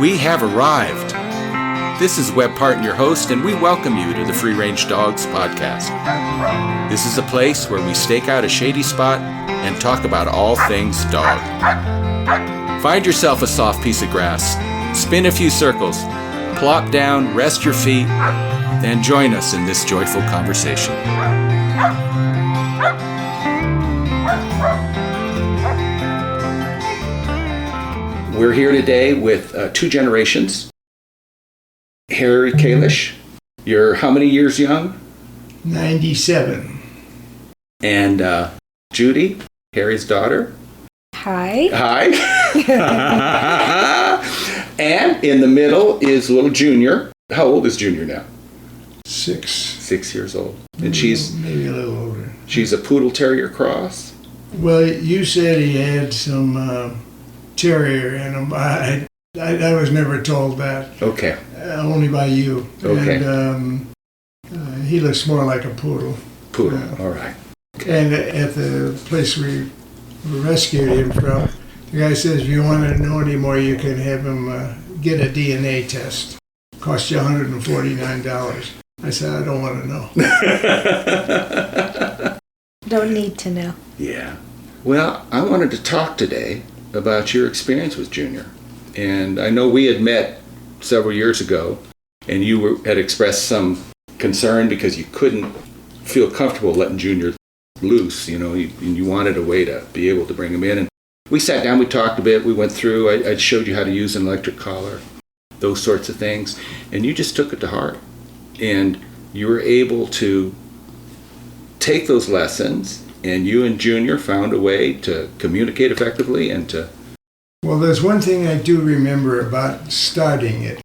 We have arrived. This is Webb Parton, your host, and we welcome you to the Free Range Dogs podcast. This is a place where we stake out a shady spot and talk about all things dog. Find yourself a soft piece of grass, spin a few circles, plop down, rest your feet, and join us in this joyful conversation. We're here today with two generations. Harry Kalish, you're how many years young? 97. And Judy, Harry's daughter. Hi. Hi. And in the middle is little Junior. How old is Junior now? 6. 6 years old. And she's maybe a little older. She's a poodle terrier cross. Well, you said he had some terrier in him. I was never told that. Okay. Only by you. Okay. And he looks more like a poodle. Poodle. All right. Okay. And at the place we rescued him from, the guy says, if you want to know any more, you can have him get a DNA test. Cost you $149. I said, I don't want to know. Don't need to know. Yeah. Well, I wanted to talk today about your experience with Junior. And I know we had met several years ago, and you had expressed some concern because you couldn't feel comfortable letting Junior loose, and you wanted a way to be able to bring him in. And we sat down, we talked a bit, we went through, I showed you how to use an electric collar, those sorts of things, and you just took it to heart. And you were able to take those lessons, and you and Junior found a way to communicate effectively and to... Well, there's one thing I do remember about starting it,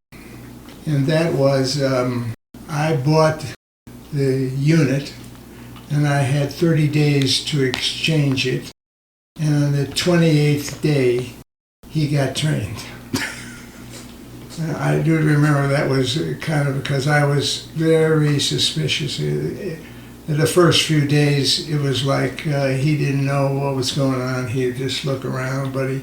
and that was I bought the unit, and I had 30 days to exchange it, and on the 28th day, he got trained. I do remember that was kind of because I was very suspicious. The first few days, it was like he didn't know what was going on. He'd just look around, but he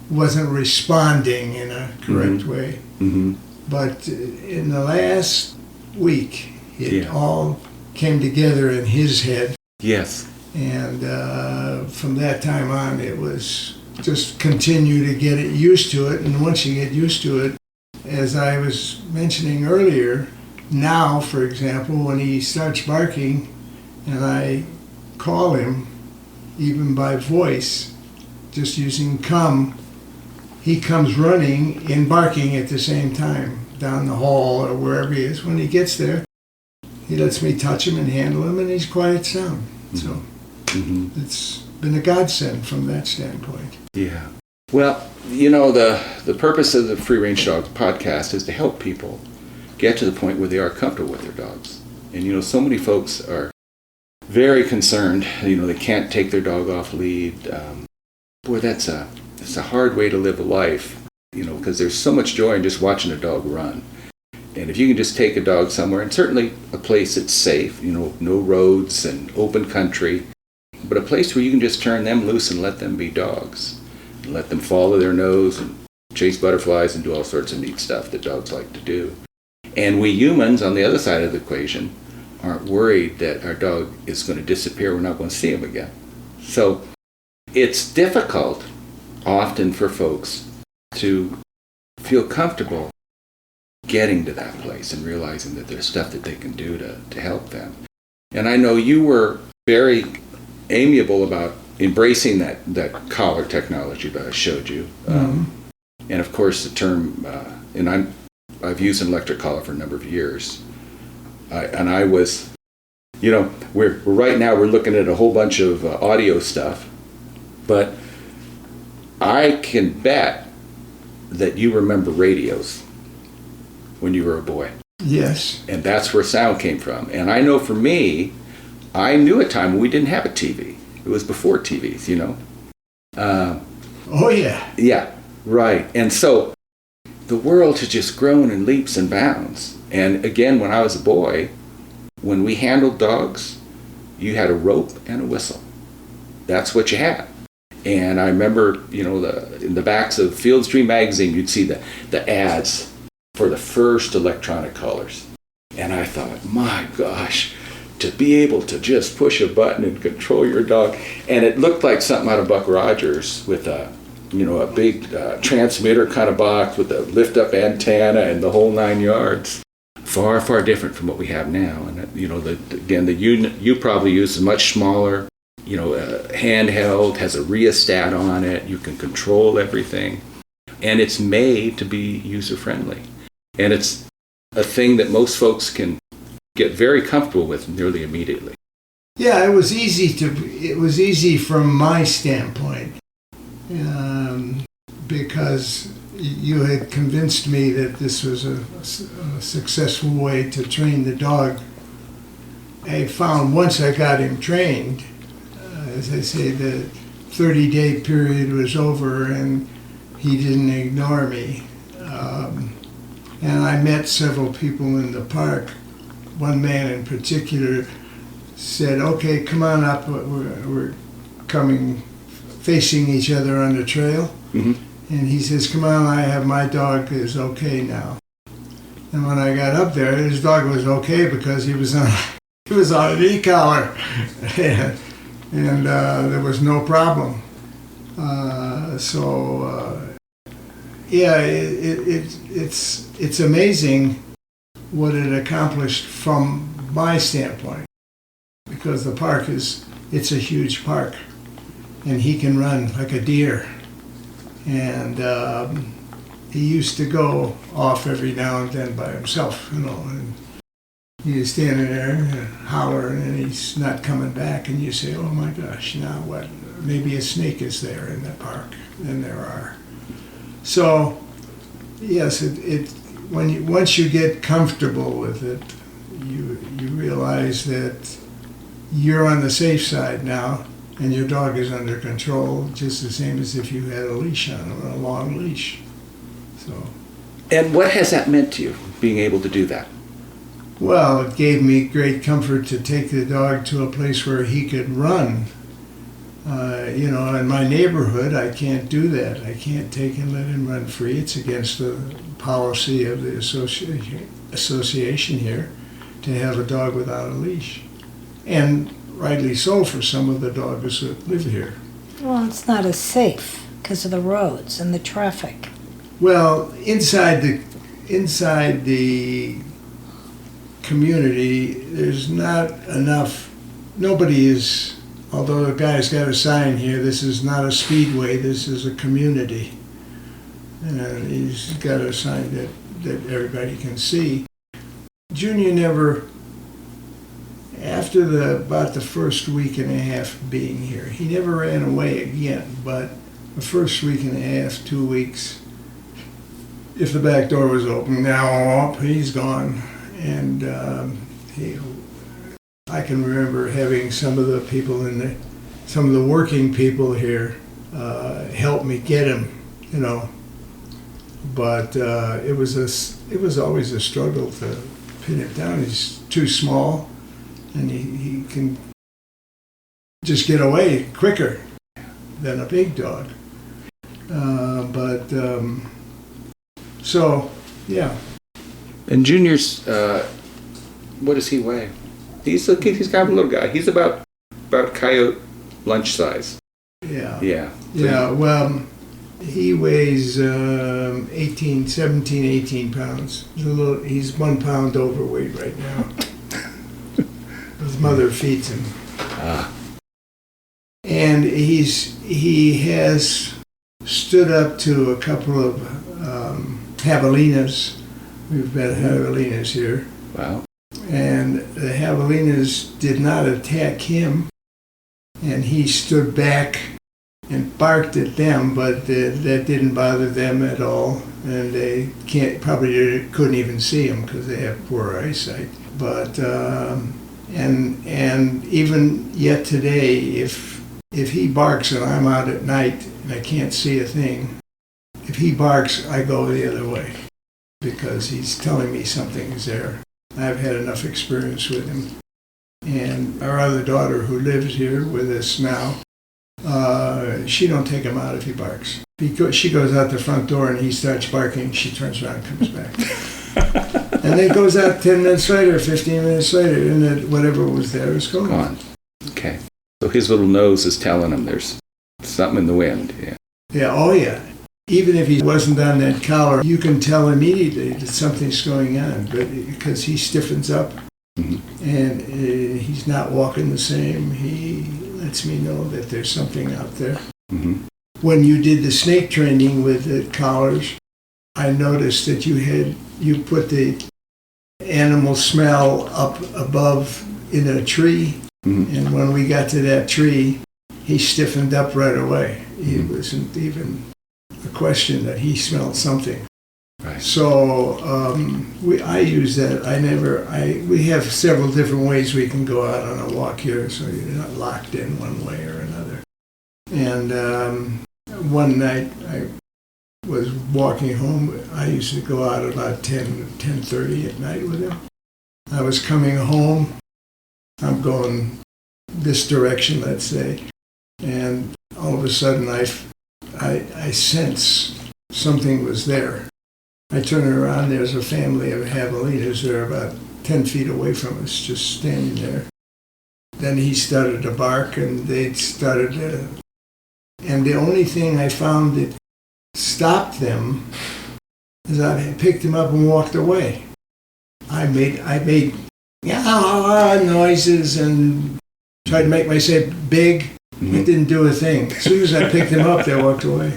wasn't responding in a correct way. Mm-hmm. But in the last week, it all came together in his head. Yes. And from that time on, it was just continue to get it used to it. And once you get used to it, as I was mentioning earlier, now, for example, when he starts barking and I call him, even by voice, just using come, he comes running and barking at the same time down the hall or wherever he is. When he gets there, he lets me touch him and handle him, and he's quiet sound. So it's been a godsend from that standpoint. Yeah. Well, the purpose of the Free Range Dogs podcast is to help people get to the point where they are comfortable with their dogs. And, so many folks are very concerned, they can't take their dog off lead. Boy, it's a hard way to live a life, because there's so much joy in just watching a dog run. And if you can just take a dog somewhere, and certainly a place that's safe, no roads and open country, but a place where you can just turn them loose and let them be dogs. And let them follow their nose and chase butterflies and do all sorts of neat stuff that dogs like to do. And we humans, on the other side of the equation, aren't worried that our dog is going to disappear, we're not going to see him again. So it's difficult often for folks to feel comfortable getting to that place and realizing that there's stuff that they can do to help them. And I know you were very amiable about embracing that collar technology that I showed you. And of course the term, and I've used an electric collar for a number of years. And I was, we're right now we're looking at a whole bunch of audio stuff, but I can bet that you remember radios when you were a boy. Yes. And that's where sound came from. And I know for me, I knew a time when we didn't have a TV. It was before TVs, Oh, yeah. Yeah, right. And so the world has just grown in leaps and bounds. And again, when I was a boy, when we handled dogs, you had a rope and a whistle. That's what you had. And I remember, in the backs of Field Stream magazine, you'd see the ads for the first electronic collars. And I thought, my gosh, to be able to just push a button and control your dog. And it looked like something out of Buck Rogers with a big transmitter kind of box with a lift-up antenna and the whole 9 yards. Far, far different from what we have now. And, the unit you probably use is much smaller, handheld, has a rheostat on it. You can control everything. And it's made to be user-friendly. And it's a thing that most folks can get very comfortable with nearly immediately. Yeah, it was easy from my standpoint. Because you had convinced me that this was a successful way to train the dog. I found once I got him trained, as I say, the 30-day period was over and he didn't ignore me. And I met several people in the park. One man in particular said, "Okay, come on up, we're coming facing each other on the trail." Mm-hmm. And he says, "Come on, my dog is okay now." And when I got up there, his dog was okay because he was on an e-collar, and there was no problem. It's amazing what it accomplished from my standpoint, because the park it's a huge park, and he can run like a deer. And he used to go off every now and then by himself, and he was standing there and hollering, and he's not coming back, and you say, "Oh my gosh, now what? Maybe a snake is there in the park," and there are. So, yes, once you get comfortable with it, you realize that you're on the safe side now, and your dog is under control, just the same as if you had a leash on him, a long leash. So. And what has that meant to you, being able to do that? Well, it gave me great comfort to take the dog to a place where he could run. In my neighborhood, I can't do that. I can't take and let him run free. It's against the policy of the association here to have a dog without a leash. And rightly so for some of the dogs that live here. Well, it's not as safe because of the roads and the traffic. Well, inside the community, there's not enough. Nobody is. Although the guy's got a sign here, this is not a speedway, this is a community. And he's got a sign that everybody can see. Junior never, after about the first week and a half being here, he never ran away again, but the first week and a half, 2 weeks, if the back door was open, now he's gone. And I can remember having some of the people some of the working people here help me get him, But it was always a struggle to pin him down. He's too small, and he can just get away quicker than a big dog. So yeah. And Junior's, what does he weigh? He's kind of a little guy. He's about coyote lunch size. Yeah. Yeah. Yeah, well, he weighs 17, 18 pounds. He's 1 pound overweight right now. His mother feeds him. And he has stood up to a couple of javelinas. We've got javelinas here. Wow. And the javelinas did not attack him, and he stood back and barked at them, but that didn't bother them at all, and they probably couldn't even see him because they have poor eyesight. But and even yet today, if he barks and I'm out at night and I can't see a thing, if he barks, I go the other way because he's telling me something's there. I've had enough experience with him. And our other daughter who lives here with us now, She don't take him out if he barks. She goes out the front door and he starts barking. She turns around and comes back. And then goes out 10 minutes later, 15 minutes later, and then whatever was there is gone. Gone. Okay. So his little nose is telling him there's something in the wind. Yeah. Yeah, oh yeah. Even if he wasn't on that collar, you can tell immediately that something's going on, but because he stiffens up and he's not walking the same, he lets me know that there's something out there. When you did the snake training with the collars, I noticed that you put the animal smell up above in a tree, and when we got to that tree, he stiffened up right away. It wasn't even a question that he smelled something. Right. So I use that. We have several different ways we can go out on a walk here, so you're not locked in one way or another. And one night I was walking home. I used to go out about 10:30 at night with him. I was coming home. I'm going this direction, let's say, and all of a sudden I sense something was there. I turn around, there's a family of javelinas there about 10 feet away from us, just standing there. Then he started to bark, and they started to... And the only thing I found that stopped them is I picked him up and walked away. I made noises and tried to make myself big. It didn't do a thing. As soon as I picked him up, they walked away.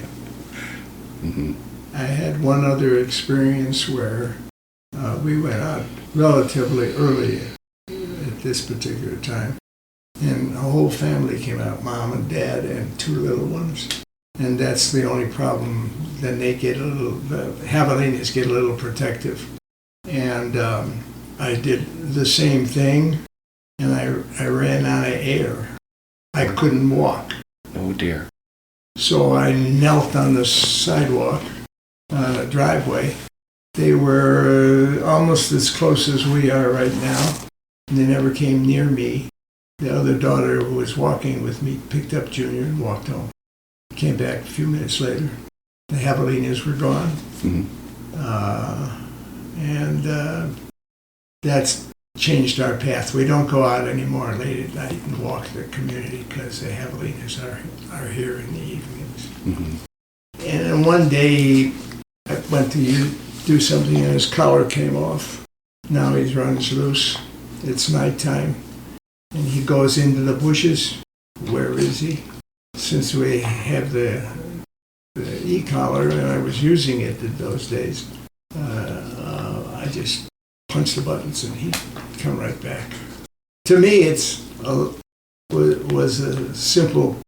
I had one other experience where we went out relatively early at this particular time, and a whole family came out, mom and dad and two little ones. And that's the only problem. Then they get the javelinas get a little protective. And I did the same thing, and I ran out of air. I couldn't walk. Oh dear. So I knelt on the sidewalk, on a driveway. They were almost as close as we are right now, and they never came near me. The other daughter who was walking with me picked up Junior and walked home. Came back a few minutes later. The javelinas were gone. And that's changed our path. We don't go out anymore late at night and walk the community because the javelinas are here in the evenings. And then one day I went to do something and his collar came off. Now he runs loose. It's nighttime. And he goes into the bushes. Where is he? Since we have the e-collar, and I was using it in those days, I just punched the buttons and he'd come right back. To me, it was a simple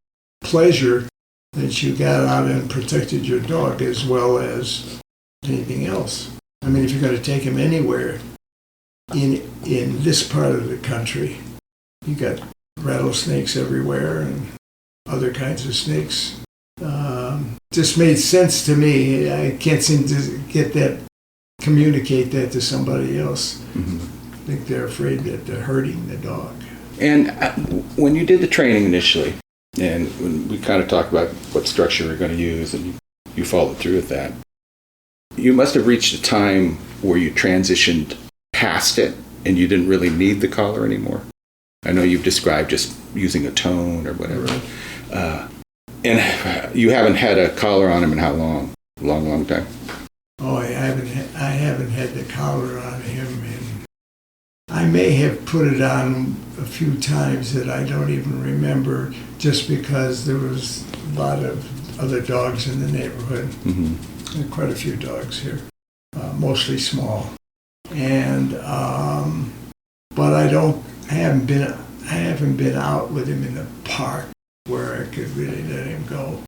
pleasure that you got out and protected your dog as well as anything else. I mean, if you're going to take him anywhere in this part of the country, you got rattlesnakes everywhere and other kinds of snakes. Just made sense to me. I can't seem to communicate that to somebody else. I think they're afraid that they're hurting the dog. And when you did the training initially, and when we kind of talked about what structure we're going to use, and you followed through with that, you must have reached a time where you transitioned past it and you didn't really need the collar anymore. I know you've described just using a tone or whatever. Right. And you haven't had a collar on him in how long? Long time? Oh, I haven't had the collar on him, and I may have put it on a few times that I don't even remember, just because there was a lot of other dogs in the neighborhood. There are quite a few dogs here, mostly small, and but I haven't been out with him in the park where I could really let him go,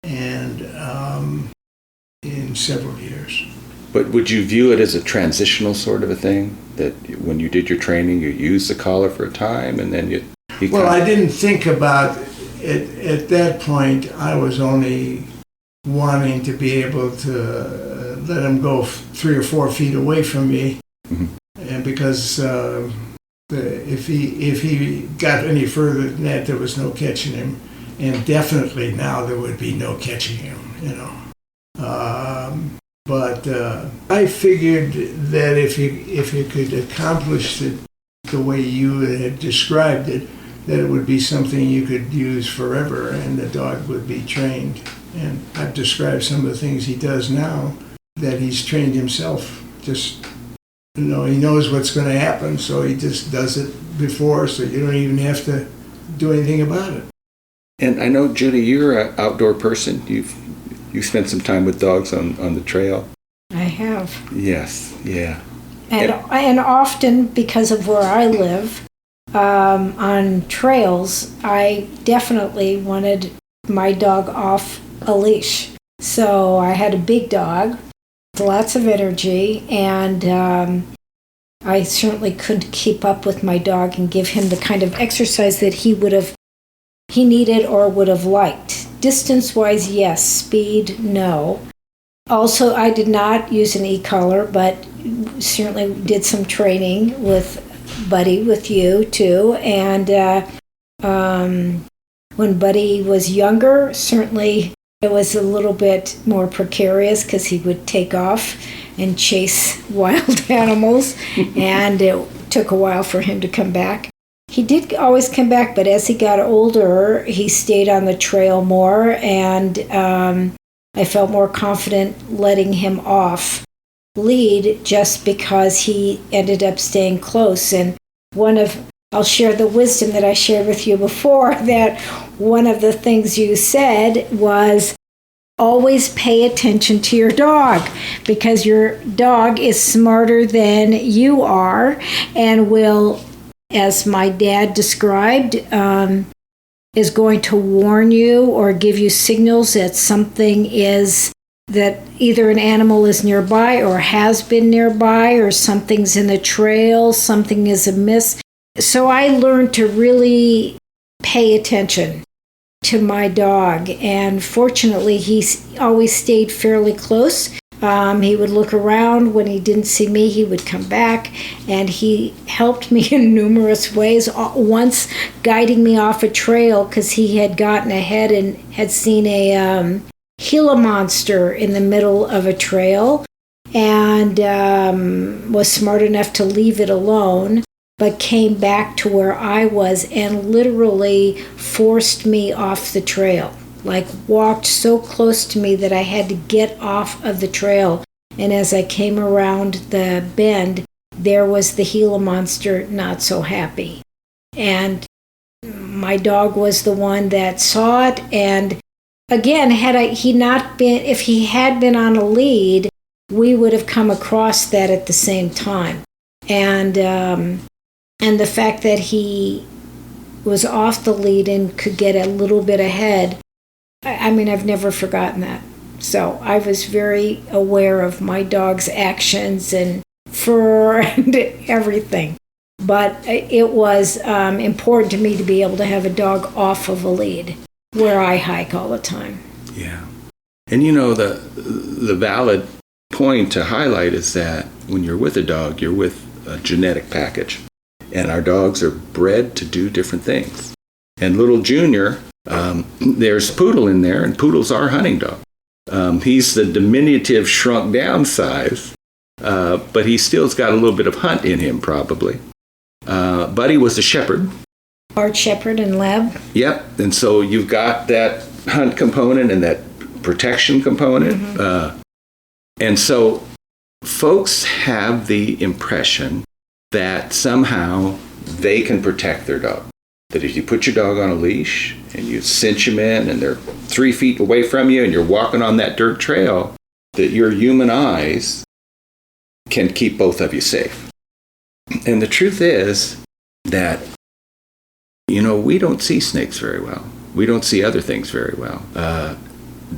and in several years. But would you view it as a transitional sort of a thing, that when you did your training, you used the collar for a time and then Well, I didn't think about it at that point. I was only wanting to be able to let him go 3 or 4 feet away from me, and because if he got any further than that, there was no catching him. And definitely now there would be no catching him, you know. But I figured that if you could accomplish it the way you had described it, that it would be something you could use forever and the dog would be trained. And I've described some of the things he does now that he's trained himself. Just, you know, he knows what's going to happen, so he just does it before, so you don't even have to do anything about it. And I know, Judy, you're an outdoor person. You spent some time with dogs on the trail. I have. Yes, yeah. And often, because of where I live, on trails, I definitely wanted my dog off a leash. So I had a big dog, with lots of energy, and I certainly couldn't keep up with my dog and give him the kind of exercise that he needed or would have liked. Distance-wise, yes. Speed, no. Also, I did not use an e-collar, but certainly did some training with Buddy, with you too. And when Buddy was younger, certainly it was a little bit more precarious because he would take off and chase wild animals, and it took a while for him to come back. He did always come back, but as he got older, he stayed on the trail more, and I felt more confident letting him off lead just because he ended up staying close. And I'll share the wisdom that I shared with you before, that one of the things you said was always pay attention to your dog, because your dog is smarter than you are and will, as my dad described, is going to warn you or give you signals that something is, that either an animal is nearby or has been nearby, or something's in the trail, something is amiss. So I learned to really pay attention to my dog, and fortunately he always stayed fairly close. He would look around. When he didn't see me, he would come back, and he helped me in numerous ways. Once guiding me off a trail because he had gotten ahead and had seen a Gila monster in the middle of a trail, and was smart enough to leave it alone, but came back to where I was and literally forced me off the trail. Like walked so close to me that I had to get off of the trail. And as I came around the bend, there was the Gila monster, not so happy. And my dog was the one that saw it. And again, if he had been on a lead, we would have come across that at the same time. And the fact that he was off the lead and could get a little bit ahead, I mean, I've never forgotten that. So I was very aware of my dog's actions and fur and everything. But it was important to me to be able to have a dog off of a lead where I hike all the time. Yeah. And you know, the valid point to highlight is that when you're with a dog, you're with a genetic package. And our dogs are bred to do different things. And little Junior, there's Poodle in there, and Poodle's our hunting dog. He's the diminutive, shrunk down size, but he still's got a little bit of hunt in him, probably. Buddy was a shepherd. Art shepherd and lab. Yep, and so you've got that hunt component and that protection component. Mm-hmm. And so folks have the impression that somehow they can protect their dog. That if you put your dog on a leash and you cinch them in and they're 3 feet away from you and you're walking on that dirt trail, that your human eyes can keep both of you safe. And the truth is that, you know, we don't see snakes very well. We don't see other things very well.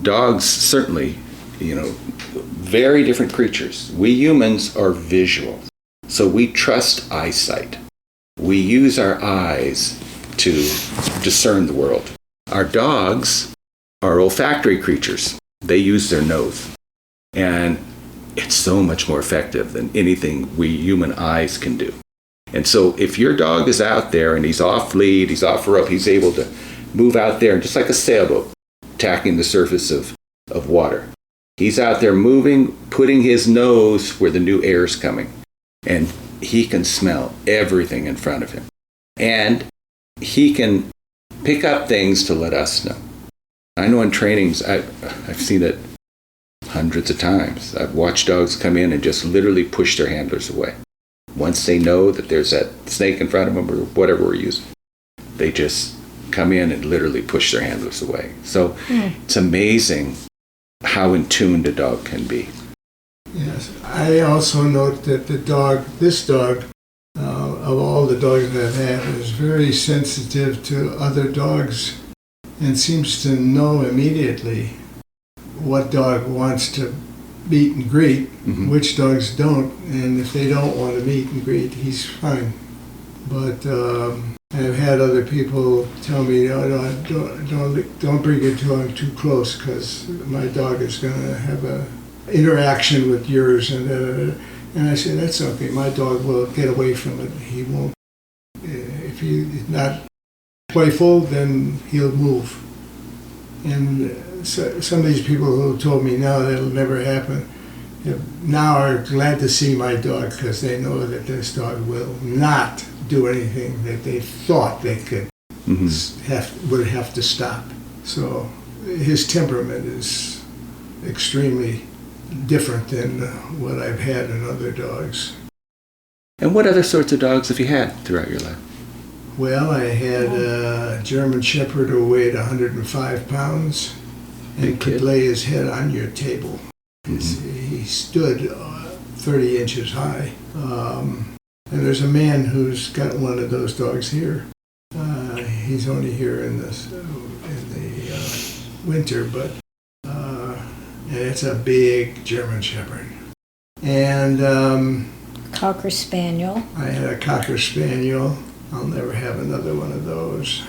Dogs, certainly, you know, very different creatures. We humans are visual. So we trust eyesight. We use our eyes to discern the world. Our dogs are olfactory creatures. They use their nose. And it's so much more effective than anything we human eyes can do. And so if your dog is out there and he's off lead, he's off rope, he's able to move out there, just like a sailboat, attacking the surface of water. He's out there moving, putting his nose where the new air is coming. And he can smell everything in front of him. And he can pick up things to let us know. I know in trainings, I've seen it hundreds of times. I've watched dogs come in and just literally push their handlers away. Once they know that there's that snake in front of them or whatever we're using, they just come in and literally push their handlers away. So it's amazing how in tune a dog can be. Yes. I also note that this dog, of all the dogs that I've had, is very sensitive to other dogs and seems to know immediately what dog wants to meet and greet, which dogs don't, and if they don't want to meet and greet, he's fine. But I've had other people tell me, "Oh, no, don't bring your dog too close, because my dog is going to have a interaction with yours." And I said, "That's okay. My dog will get away from it. He won't. If he's not playful, then he'll move." And so, some of these people who told me, "No, that'll never happen," now are glad to see my dog, because they know that this dog will not do anything that they thought they could would have to stop. So his temperament is extremely different than what I've had in other dogs. And what other sorts of dogs have you had throughout your life? Well, I had a German Shepherd who weighed 105 pounds and could lay his head on your table. He stood 30 inches high. And there's a man who's got one of those dogs here. He's only here in the winter, but it's a big German Shepherd. And Cocker Spaniel. I had a Cocker Spaniel. I'll never have another one of those.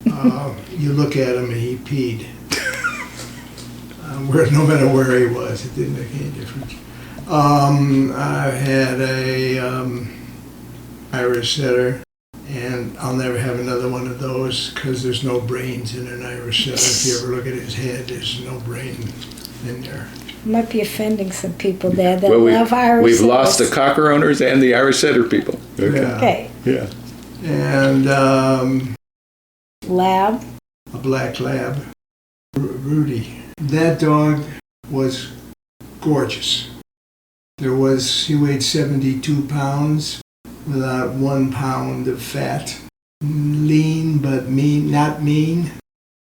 You look at him and he peed. No matter where he was, it didn't make any difference. I had a Irish setter, and I'll never have another one of those because there's no brains in an Irish setter. If you ever look at his head, there's no brain in there. Might be offending some people there that Well, love Irish we've setters. lost the Cocker owners and the Irish setter people. Okay. Yeah. And Lab. a black lab, Rudy. That dog was gorgeous. He weighed 72 pounds without 1 pound of fat. Lean but mean, not mean.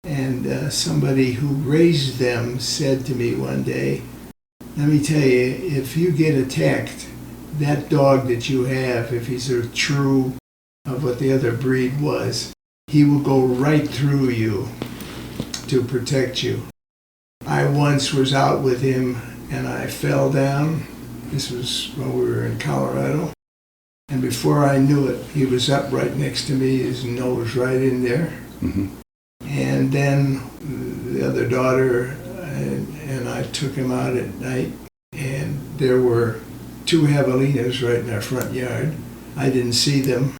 And somebody who raised them said to me one day, "Let me tell you, if you get attacked, that dog that you have, if he's a true of what the other breed was, he will go right through you to protect you." I once was out with him and I fell down. This was when we were in Colorado. And before I knew it, he was up right next to me, his nose right in there. And then the other daughter and I took him out at night, and there were 2 javelinas right in our front yard. I didn't see them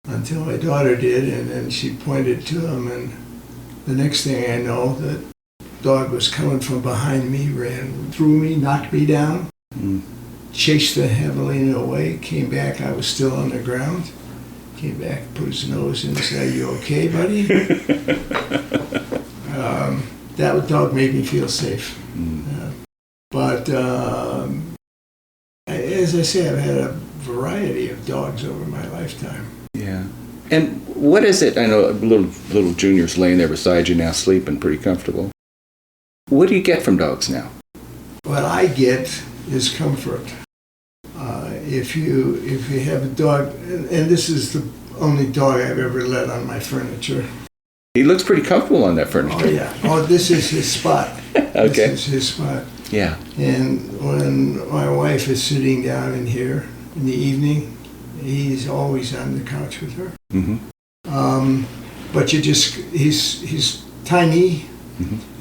until my daughter did, and then she pointed to them, and the next thing I know, the dog was coming from behind me, ran through me, knocked me down, chased the javelina away, came back, I was still on the ground, came back, put his nose in and said, "Are you okay, buddy?" That dog made me feel safe. But as I say, I've had a variety of dogs over my lifetime. Yeah. And what is it? I know little Junior's laying there beside you now, sleeping pretty comfortable. What do you get from dogs now? What I get is comfort. If you have a dog, and this is the only dog I've ever let on my furniture. He looks pretty comfortable on that furniture. Oh yeah. Oh, this is his spot. Okay. This is his spot. Yeah. And when my wife is sitting down in here in the evening, he's always on the couch with her. But he's tiny,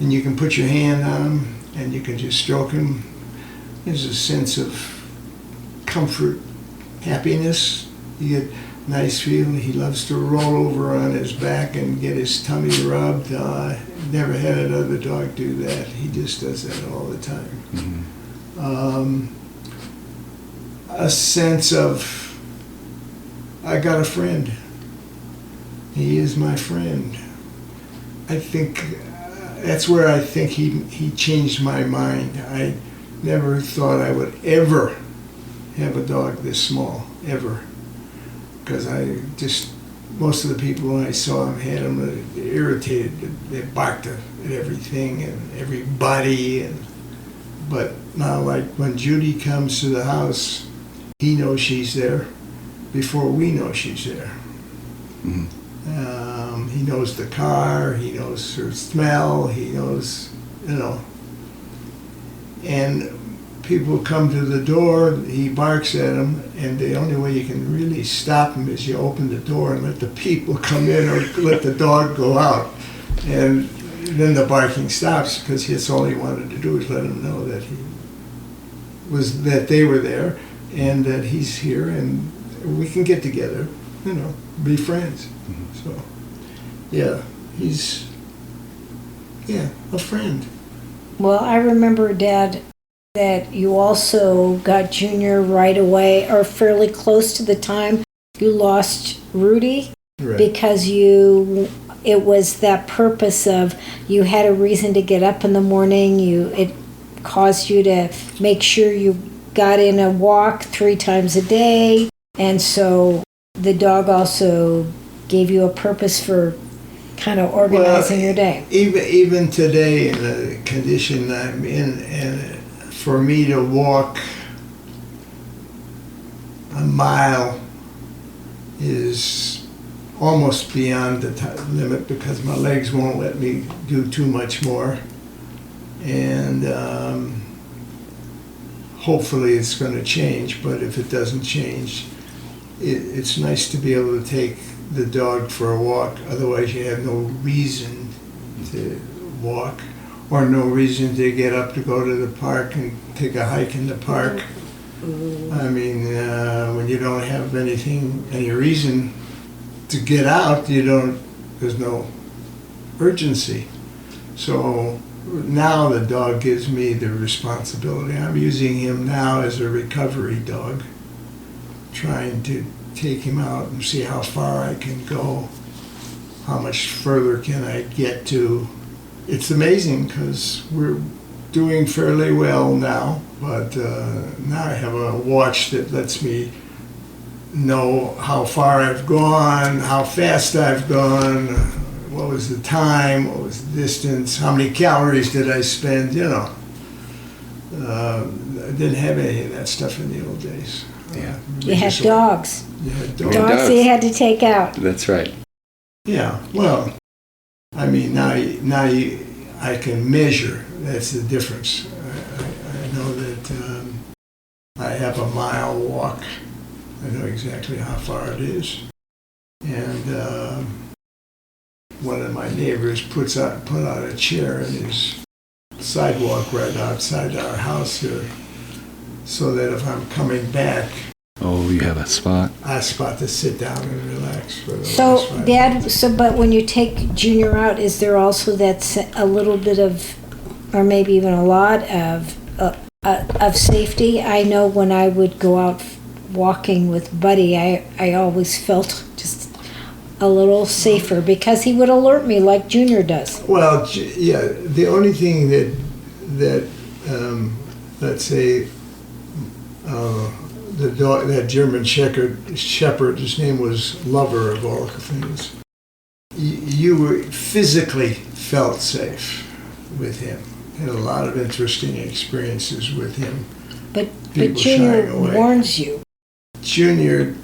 and you can put your hand on him, and you can just stroke him. There's a sense of comfort, happiness. nice feeling. He loves to roll over on his back and get his tummy rubbed. Never had another dog do that. He just does that all the time. Mm-hmm. A sense of, I got a friend. He is my friend. I think that's where I think he changed my mind. I never thought I would ever have a dog this small, ever. Because most of the people when I saw him had him irritated. They barked at everything and everybody. But now, like when Judy comes to the house, he knows she's there before we know she's there. Mm-hmm. He knows the car, he knows her smell, he knows, and people come to the door, he barks at them, and the only way you can really stop him is you open the door and let the people come in or let the dog go out. And then the barking stops, because that's all he wanted to do is let them know that they were there and that he's here and we can get together, be friends. Mm-hmm. So, yeah, he's a friend. Well, I remember, Dad, that you also got Junior right away, or fairly close to the time you lost Rudy, Right. because it was that purpose of you had a reason to get up in the morning. It caused you to make sure you got in a walk 3 times a day, and so the dog also gave you a purpose for kind of organizing your day. Even today, in the condition I'm in, and for me to walk a mile is almost beyond the limit, because my legs won't let me do too much more. And hopefully it's going to change, but if it doesn't change, it's nice to be able to take the dog for a walk. Otherwise you have no reason to walk, or no reason to get up to go to the park and take a hike in the park. I mean, when you don't have any reason to get out, there's no urgency. So now the dog gives me the responsibility. I'm using him now as a recovery dog, trying to take him out and see how far I can go, how much further can I get to. It's amazing, because we're doing fairly well now, but now I have a watch that lets me know how far I've gone, how fast I've gone, what was the time, what was the distance, how many calories did I spend, I didn't have any of that stuff in the old days. Yeah. You had dogs. You had Dogs dogs. that you had to take out. That's right. Yeah, well, I mean, now I can measure. That's the difference. I know that I have a mile walk. I know exactly how far it is. And one of my neighbors put out a chair in his sidewalk right outside our house here, so that if I'm coming back, Oh, you have a spot? I spot to sit down and relax for the last So, 5 Dad, minutes. but when you take Junior out, is there also a little bit of, or maybe even a lot of safety? I know when I would go out walking with Buddy, I always felt just a little safer, because he would alert me like Junior does. Well, yeah, the only thing that let's say, the dog, that German Shepherd, his name was Lover of all things. You physically felt safe with him. Had a lot of interesting experiences with him. But People Junior shying away. warns you. Junior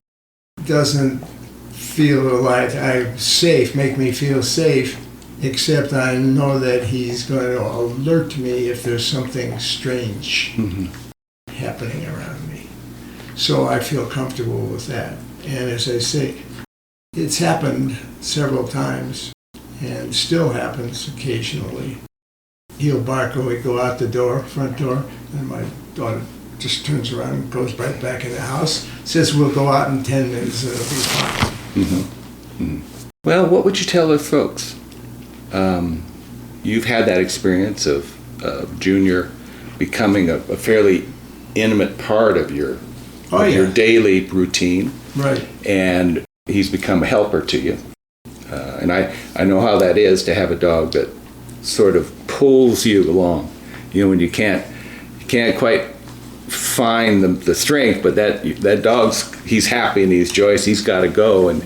doesn't feel like I'm safe, make me feel safe, except I know that he's going to alert me if there's something strange happening around me. So I feel comfortable with that. And as I say, it's happened several times, and still happens occasionally. He'll bark when we go out the door, front door, and my daughter just turns around and goes right back in the house. Says we'll go out in 10 minutes and it'll be fine. Mm-hmm. Mm-hmm. Well, what would you tell those folks? You've had that experience of Junior becoming a fairly intimate part of your your daily routine. Right. And he's become a helper to you. And I know how that is to have a dog that sort of pulls you along. You know, when you can't quite find the strength, but that dog's, he's happy and he's joyous, he's got to go, and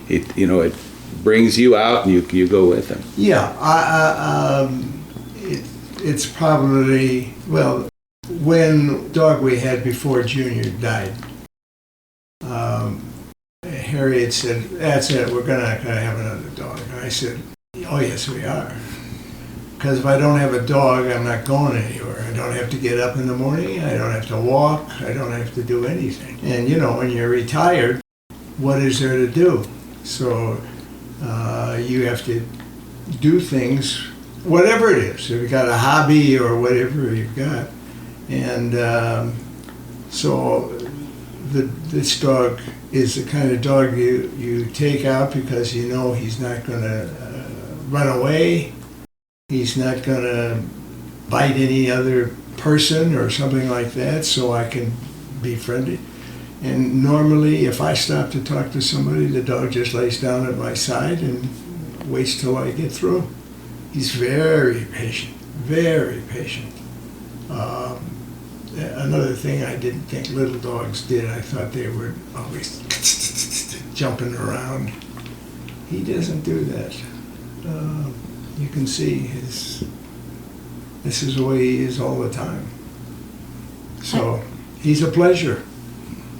it brings you out and you go with him. Yeah, it's probably, well, when dog we had before Junior died, Harry had said, "That's it, we're not gonna have another dog." And I said, "Oh yes, we are. Because if I don't have a dog, I'm not going anywhere. I don't have to get up in the morning. I don't have to walk. I don't have to do anything. And when you're retired, what is there to do? So you have to do things, whatever it is. If you've got a hobby or whatever you've got. And so this dog is the kind of dog you take out because he's not going to run away. He's not going to bite any other person or something like that, so I can be friendly. And normally, if I stop to talk to somebody, the dog just lays down at my side and waits till I get through. He's very patient, very patient. Another thing I didn't think little dogs did, I thought they were always jumping around. He doesn't do that. You can see this is the way he is all the time. So he's a pleasure.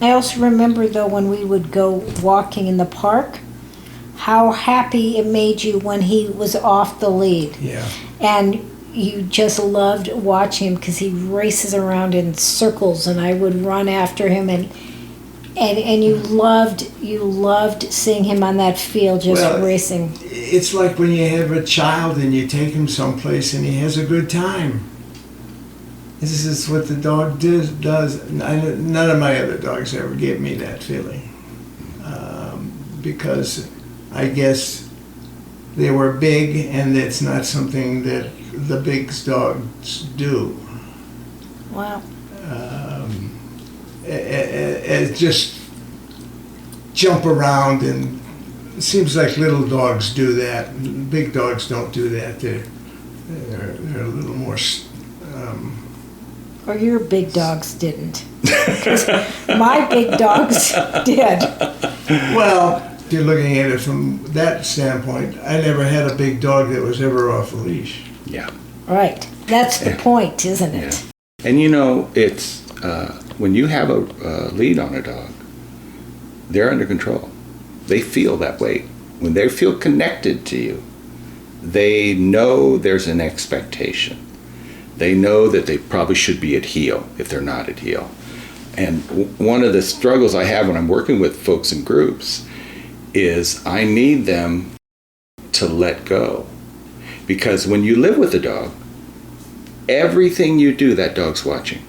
I also remember, though, when we would go walking in the park, how happy it made you when he was off the lead. Yeah. And you just loved watching him because he races around in circles, and I would run after him, and you loved seeing him on that field just racing. It's like when you have a child and you take him someplace and he has a good time. This is what the dog does. None of my other dogs ever gave me that feeling, because I guess they were big, and it's not something that the big dogs do. Wow. Just jump around, and it seems like little dogs do that. Big dogs don't do that. They're a little more. Or your big dogs didn't. Because my big dogs did. Well, if you're looking at it from that standpoint, I never had a big dog that was ever off a leash. Yeah. Right. That's the point, isn't it? Yeah. And it's when you have a lead on a dog, they're under control. They feel that way. When they feel connected to you, they know there's an expectation. They know that they probably should be at heel if they're not at heel. And one of the struggles I have when I'm working with folks in groups is I need them to let go. Because when you live with a dog, everything you do, that dog's watching.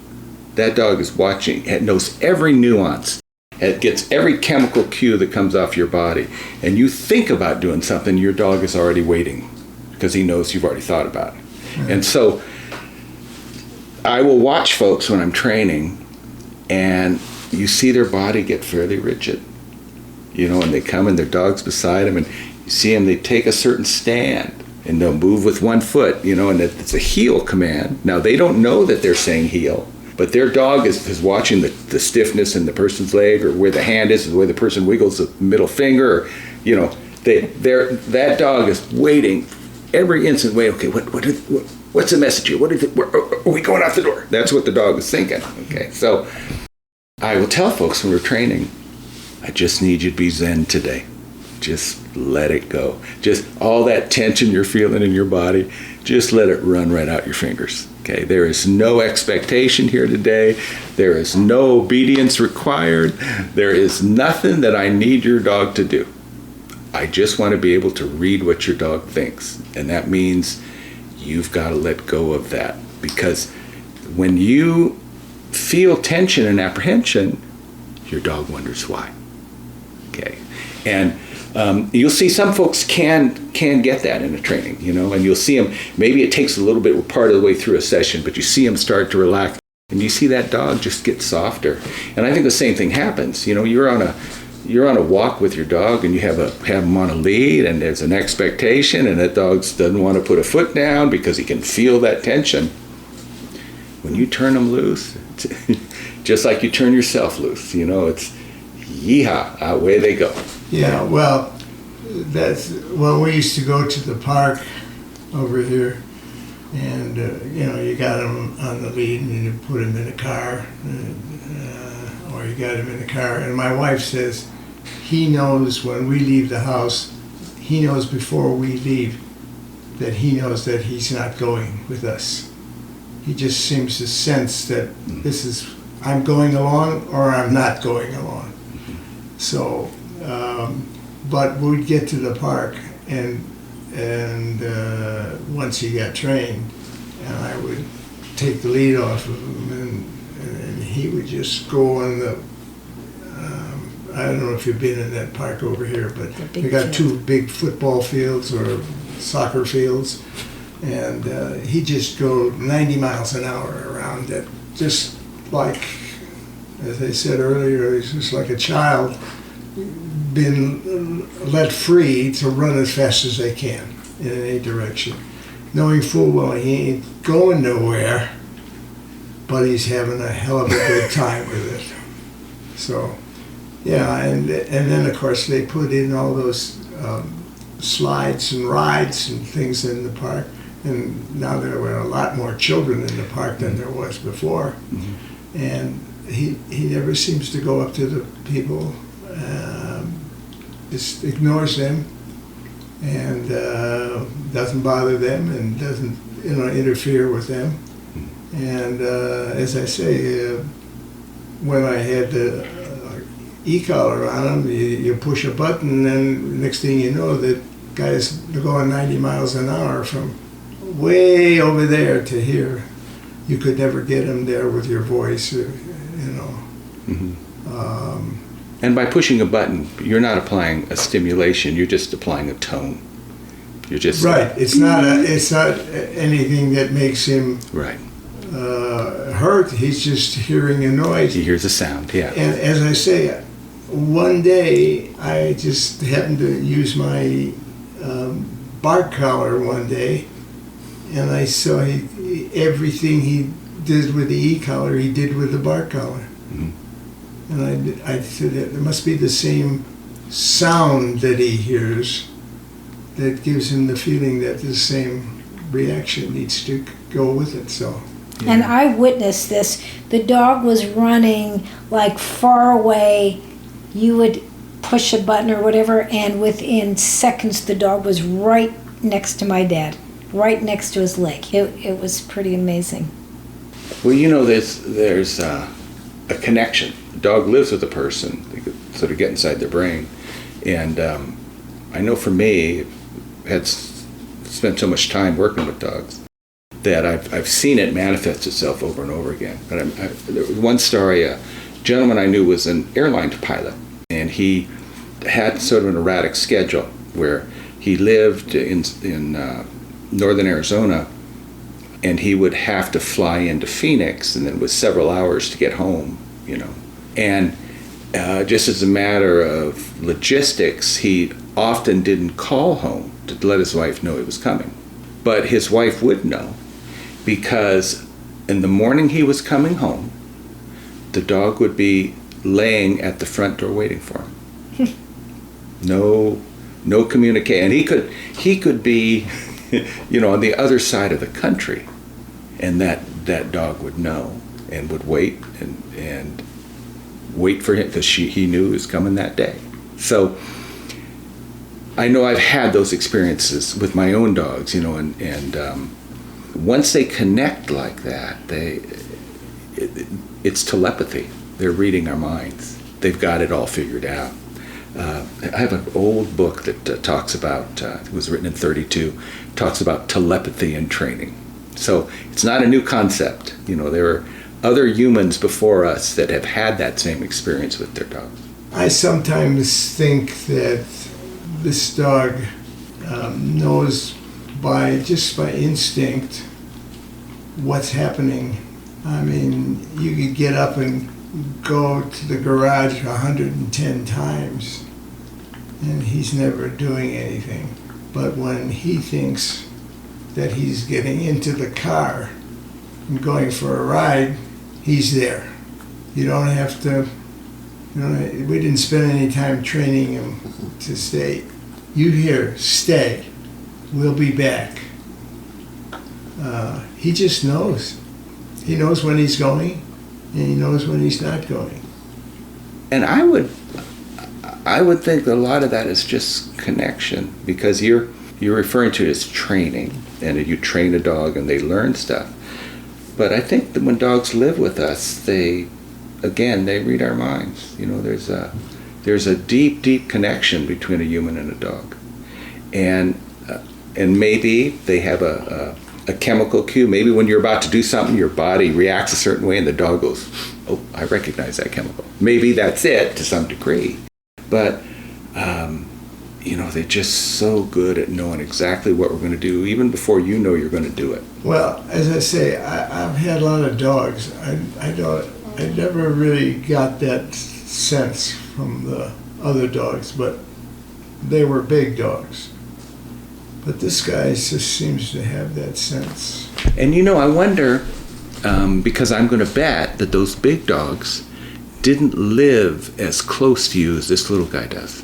That dog is watching. It knows every nuance. It gets every chemical cue that comes off your body. And you think about doing something, your dog is already waiting because he knows you've already thought about it. Mm-hmm. And so I will watch folks when I'm training, and you see their body get fairly rigid. And they come and their dog's beside them, and you see them, they take a certain stand, and they'll move with one foot, and it's a heel command. Now, they don't know that they're saying heel, but their dog is watching the stiffness in the person's leg, or where the hand is, the way the person wiggles the middle finger, or, that dog is waiting every instant. Wait, okay, what's the message here? Are we going out the door? That's what the dog is thinking. Okay, so I will tell folks when we're training, I just need you to be zen today. Just let it go. Just all that tension you're feeling in your body, just let it run right out your fingers. Okay, there is no expectation here today. There is no obedience required. There is nothing that I need your dog to do. I just want to be able to read what your dog thinks. And that means you've got to let go of that. Because when you feel tension and apprehension, your dog wonders why. Okay, and you'll see some folks can get that in a training, and you'll see them. Maybe it takes a little bit part of the way through a session, but you see them start to relax, and you see that dog just get softer. And I think the same thing happens. You're on a walk with your dog, and you have them on a lead, and there's an expectation, and that dog doesn't want to put a foot down because he can feel that tension. When you turn them loose, just like you turn yourself loose, it's yeehaw, away they go. Yeah, well, we used to go to the park over here, and you got him on the lead, and you put him in a car, or you got him in the car, and my wife says he knows when we leave the house, he knows before we leave that he knows that he's not going with us. He just seems to sense that I'm going along or I'm not going along. So, but we'd get to the park, and once he got trained, and I would take the lead off of him, and he would just go on the. I don't know if you've been in that park over here, but we got two big football fields or soccer fields, and he'd just go 90 miles an hour around it, just like, as I said earlier, he's just like a child been let free to run as fast as they can in any direction, knowing full well he ain't going nowhere, but he's having a hell of a good time with it. So, yeah, and then of course they put in all those slides and rides and things in the park, and now there were a lot more children in the park than there was before. Mm-hmm. And he never seems to go up to the people, just ignores them, and doesn't bother them, and doesn't interfere with them. And as I say, when I had the e-collar on him, you push a button, and then next thing you know, that guy's going 90 miles an hour from way over there to here. You could never get him there with your voice, Mm-hmm. And by pushing a button, you're not applying a stimulation, you're just applying a tone. You're just right. It's not anything that makes him right. Hurt. He's just hearing a noise. He hears a sound, yeah. And as I say, one day I just happened to use my bark collar one day, and I saw everything he did with the e-collar he did with the bark collar. Mm-hmm. And I said, it must be the same sound that he hears that gives him the feeling that the same reaction needs to go with it. So. Yeah. And I witnessed this. The dog was running like far away. You would push a button or whatever, and within seconds the dog was right next to my dad, right next to his leg. It was pretty amazing. Well, there's a connection. The dog lives with a person. They could sort of get inside their brain. And I know for me, had spent so much time working with dogs that I've seen it manifest itself over and over again. But there was one story, a gentleman I knew was an airline pilot, and he had sort of an erratic schedule where he lived in northern Arizona, and he would have to fly into Phoenix, and then it was several hours to get home, And just as a matter of logistics, he often didn't call home to let his wife know he was coming. But his wife would know, because in the morning he was coming home, the dog would be laying at the front door waiting for him. No communication. And he could be, on the other side of the country, and that dog would know and would wait and wait for him, because he knew he was coming that day. So I know I've had those experiences with my own dogs, and once they connect like that, it's telepathy. They're reading our minds. They've got it all figured out. I have an old book that talks about, it was written in 1932, talks about telepathy and training. So it's not a new concept. There are other humans before us that have had that same experience with their dogs? I sometimes think that this dog knows just by instinct what's happening. I mean, you could get up and go to the garage 110 times and he's never doing anything. But when he thinks that he's getting into the car and going for a ride, he's there. You don't have to, we didn't spend any time training him to stay. You hear, stay, we'll be back. He just knows. He knows when he's going, and he knows when he's not going. And I would think that a lot of that is just connection, because you're referring to it as training, and you train a dog and they learn stuff. But I think that when dogs live with us, they read our minds. There's a deep connection between a human and a dog, and maybe they have a chemical cue. Maybe when you're about to do something, your body reacts a certain way and the dog goes, oh, I recognize that chemical. Maybe that's it to some degree. But, they're just so good at knowing exactly what we're going to do, even before you know you're going to do it. Well, as I say, I've had a lot of dogs. I never really got that sense from the other dogs, but they were big dogs. But this guy just seems to have that sense. And I wonder, because I'm going to bet that those big dogs didn't live as close to you as this little guy does.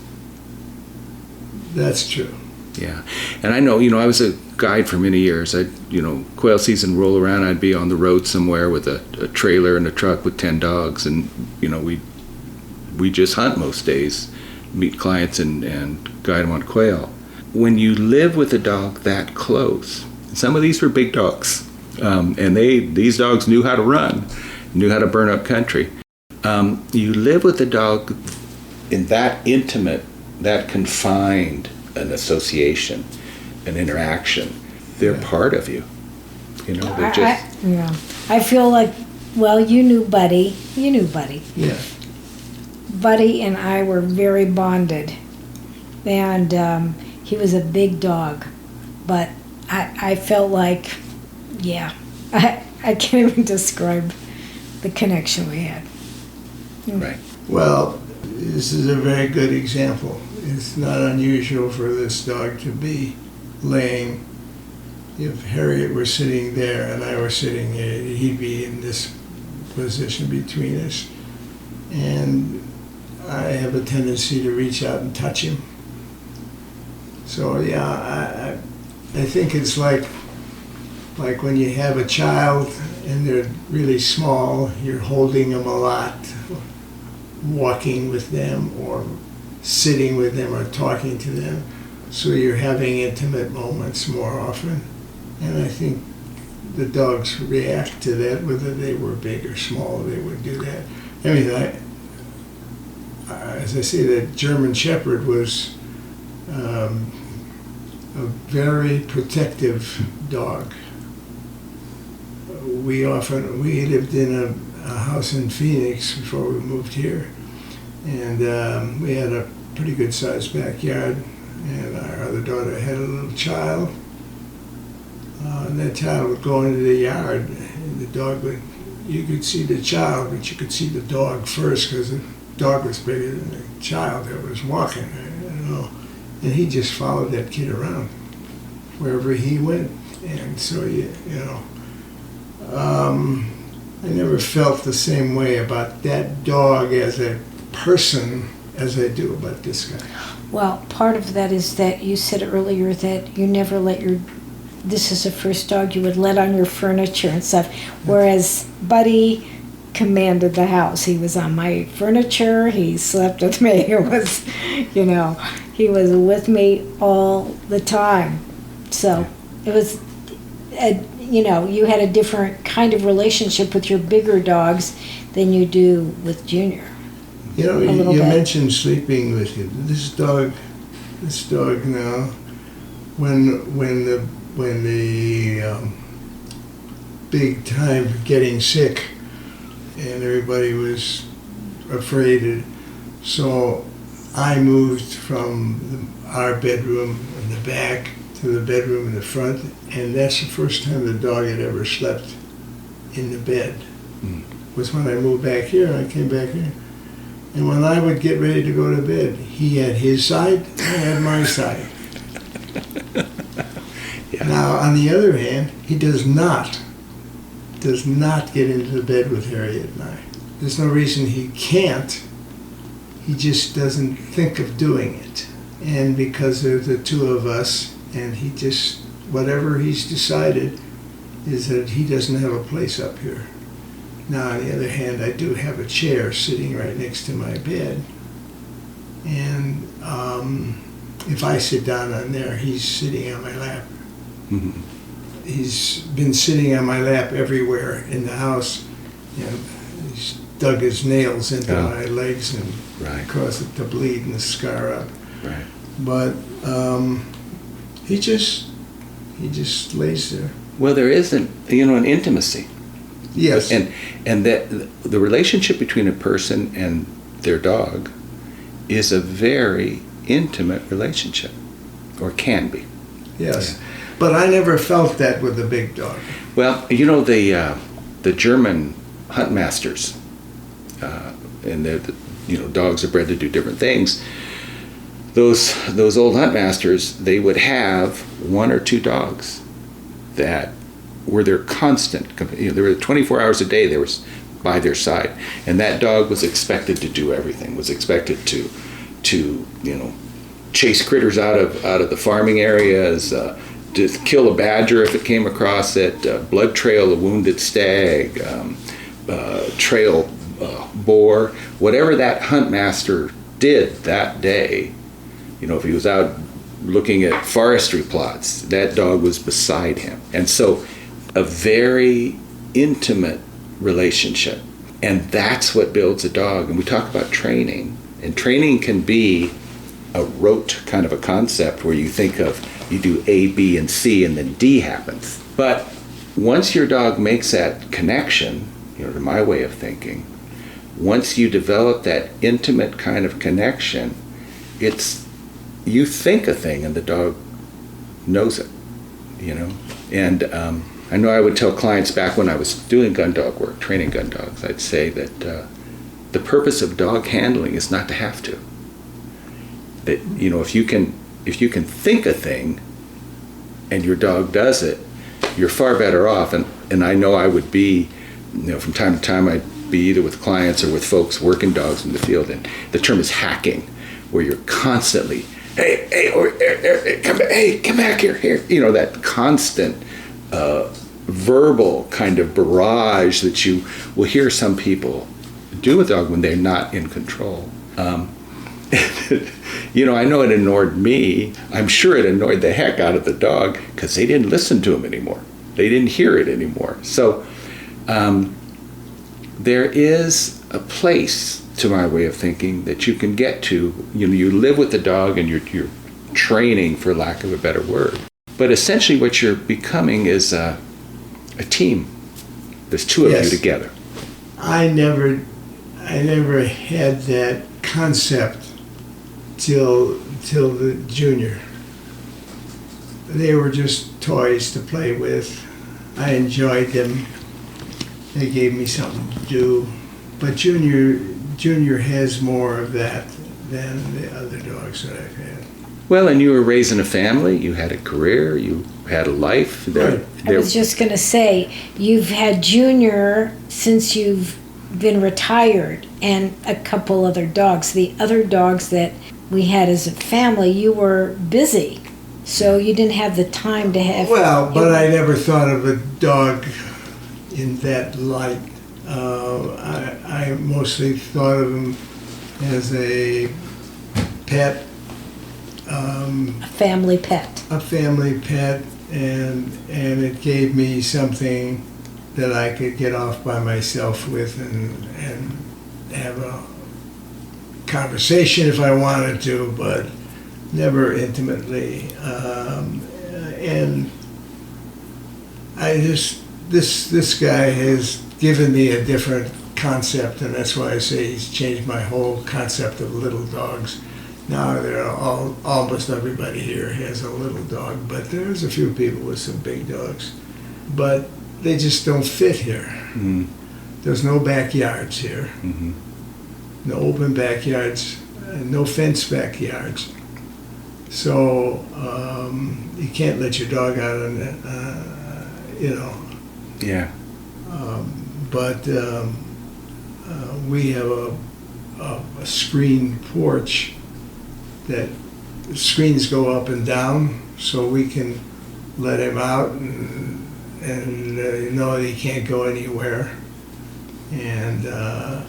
That's true. Yeah. And I know, I was a guide for many years. Quail season roll around, I'd be on the road somewhere with a trailer and a truck with 10 dogs, and, we just hunt most days, meet clients and guide them on quail. When you live with a dog that close, some of these were big dogs, and these dogs knew how to run, knew how to burn up country. You live with a dog in that intimate, that confined an association, an interaction. They're part of you. They're just... I feel like, well, you knew Buddy. Yeah. Buddy and I were very bonded. And he was a big dog. But I felt like, I can't even describe the connection we had. Right. Well, this is a very good example. It's not unusual for this dog to be laying. If Harriet were sitting there and I were sitting here, he'd be in this position between us. And I have a tendency to reach out and touch him. So I think it's like when you have a child and they're really small, you're holding them a lot, walking with them or sitting with them or talking to them. So you're having intimate moments more often. And I think the dogs react to that, whether they were big or small, they would do that. I mean, as I say, that German Shepherd was a very protective dog. We lived in a house in Phoenix before we moved here, and we had a pretty good sized backyard, and our other daughter had a little child, and that child would go into the yard, and the dog you could see the child, but you could see the dog first, because the dog was bigger than the child that was walking, and he just followed that kid around wherever he went. And so I never felt the same way about that dog as a person as I do about this guy. Well, part of that is that you said earlier that you never this is the first dog you would let on your furniture and stuff, whereas Buddy commanded the house. He was on my furniture, he slept with me, he was with me all the time. So it was, you had a different kind of relationship with your bigger dogs than you do with Junior. You mentioned sleeping with him. This dog now, when the big time getting sick and everybody was afraid. So I moved from our bedroom in the back to the bedroom in the front, and that's the first time the dog had ever slept in the bed. Was when I moved back here, and I came back here. And when I would get ready to go to bed, he had his side, I had my side. Yeah. Now, on the other hand, he does not get into the bed with Harriet and I. There's no reason he can't. He just doesn't think of doing it. And because there's the two of us, and he just, whatever he's decided is that he doesn't have a place up here. Now, on the other hand, I do have a chair sitting right next to my bed. And if I sit down on there, he's sitting on my lap. Mm-hmm. He's been sitting on my lap everywhere in the house. You know, he's dug his nails into my legs and caused it to bleed and scar up. Right. But he just lays there. Well, there isn't, an intimacy. Yes. And that the relationship between a person and their dog is a very intimate relationship, or can be. Yes. Yeah. But I never felt that with the big dog. Well, the German hunt masters, and dogs are bred to do different things. Those old hunt masters, they would have one or two dogs that were their constant. There were 24 hours a day. They were by their side, and that dog was expected to do everything. Was expected to chase critters out of the farming areas, to kill a badger if it came across it, blood trail a wounded stag, trail boar, whatever that hunt master did that day. If he was out looking at forestry plots, that dog was beside him. And so a very intimate relationship. And that's what builds a dog. And we talk about training. And training can be a rote kind of a concept where you think of, you do A, B, and C, and then D happens. But once your dog makes that connection, to my way of thinking, once you develop that intimate kind of connection, you think a thing and the dog knows it, And I know I would tell clients back when I was doing gun dog work, training gun dogs, I'd say that the purpose of dog handling is not to have to. That, if you can think a thing and your dog does it, you're far better off. And I know I would be, from time to time I'd be either with clients or with folks working dogs in the field, and the term is hacking, where you're constantly, come back here, that constant verbal kind of barrage that you will hear some people do with a dog when they're not in control. I know it annoyed me. I'm sure it annoyed the heck out of the dog because they didn't listen to him anymore. They didn't hear it anymore. So there is a place, to my way of thinking, that you can get to. You live with the dog and you're training, for lack of a better word. But essentially what you're becoming is a team. There's two of you together. I never had that concept till the junior. They were just toys to play with. I enjoyed them. They gave me something to do. But Junior has more of that than the other dogs that I've had. Well, and you were raising a family, you had a career, you had a life. Right. I was just going to say, you've had Junior since you've been retired, and a couple other dogs. The other dogs that we had as a family, you were busy, so you didn't have the time to have... Well, but I never thought of a dog in that light. I mostly thought of him as a pet. A family pet. A family pet, and it gave me something that I could get off by myself with and have a conversation if I wanted to, but never intimately. And I just, this guy has given me a different concept, and that's why I say he's changed my whole concept of little dogs. Now they're almost everybody here has a little dog, but there's a few people with some big dogs. But they just don't fit here. Mm. There's no backyards here. Mm-hmm. No open backyards, no fenced backyards. So you can't let your dog out on that, Yeah. But we have a screened porch that screens go up and down, so we can let him out and know that he can't go anywhere. And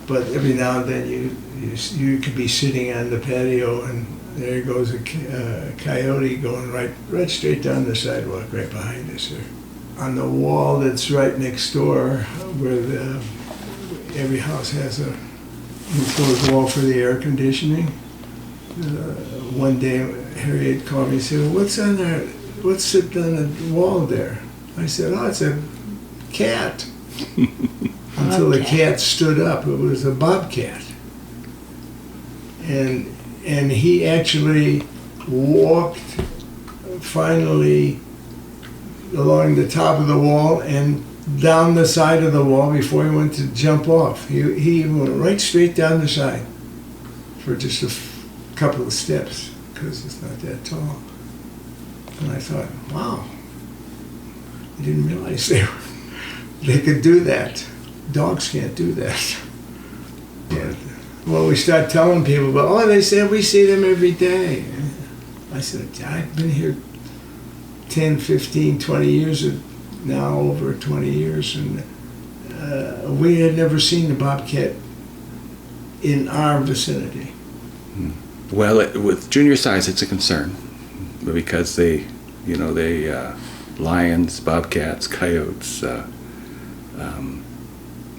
but every now and then you could be sitting on the patio and there goes a coyote going right straight down the sidewalk right behind us here. On the wall that's right next door, where every house has a enclosed wall for the air conditioning. One day Harry had called me and said, "Well, what's on there? What's sitting on the wall there?" I said, "Oh, it's a cat." Until the cat stood up. It was a bobcat. And he actually walked finally along the top of the wall and down the side of the wall before he went to jump off. He went right straight down the side for just a couple of steps because it's not that tall. And I thought, wow, I didn't realize they could do that. Dogs can't do that. Yeah. Well, we start telling people, but they said we see them every day. I said, I've been here 10, 15, 20 years, now over 20 years, and we had never seen a bobcat in our vicinity. Well, with junior size, it's a concern because lions, bobcats, coyotes,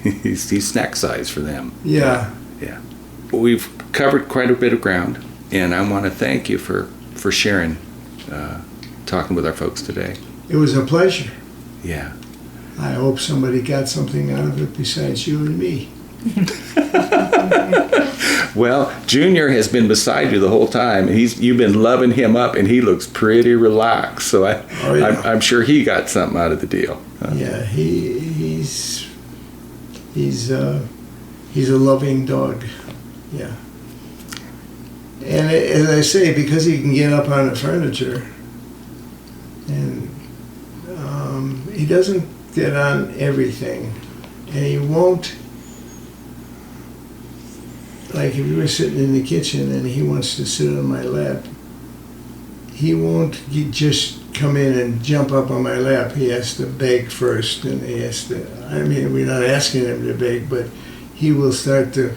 he's snack size for them. Yeah. Yeah. We've covered quite a bit of ground, and I want to thank you for sharing, talking with our folks today. It was a pleasure. Yeah. I hope somebody got something out of it besides you and me. Well, Junior has been beside you the whole time. You've been loving him up, and he looks pretty relaxed. So I'm sure he got something out of the deal. Yeah, he's a loving dog. Yeah. And as I say, because he can get up on the furniture, and he doesn't get on everything, and he won't. Like if you were sitting in the kitchen and he wants to sit on my lap, he won't just come in and jump up on my lap. He has to beg first, and he has to. I mean, we're not asking him to beg, but he will start to.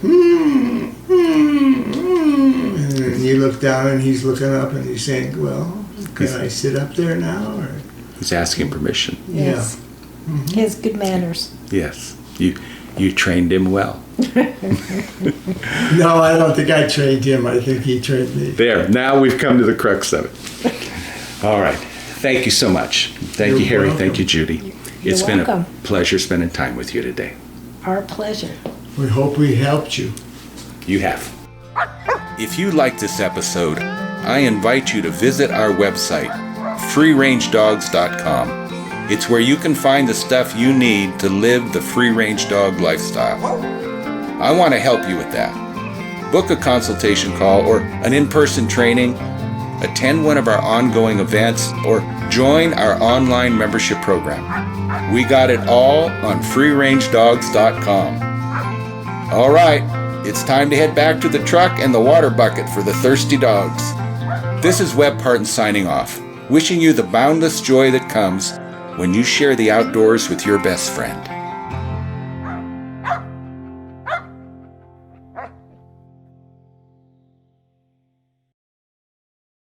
And then you look down and he's looking up and he's saying, "Well, can I sit up there now?" Or, he's asking permission. Yes. Yeah. Mm-hmm. He has good manners. Yes. You trained him well. No, I don't think I trained him. I think he trained me. There. Now we've come to the crux of it. All right. Thank you so much. Thank you, Harry. Welcome. Thank you, Judy. It's been a pleasure spending time with you today. Our pleasure. We hope we helped you. You have. If you like this episode, I invite you to visit our website, freerangedogs.com. It's where you can find the stuff you need to live the free-range dog lifestyle. I want to help you with that. Book a consultation call or an in-person training, attend one of our ongoing events, or join our online membership program. We got it all on freerangedogs.com. All right, it's time to head back to the truck and the water bucket for the thirsty dogs. This is Webb Parton signing off, wishing you the boundless joy that comes when you share the outdoors with your best friend.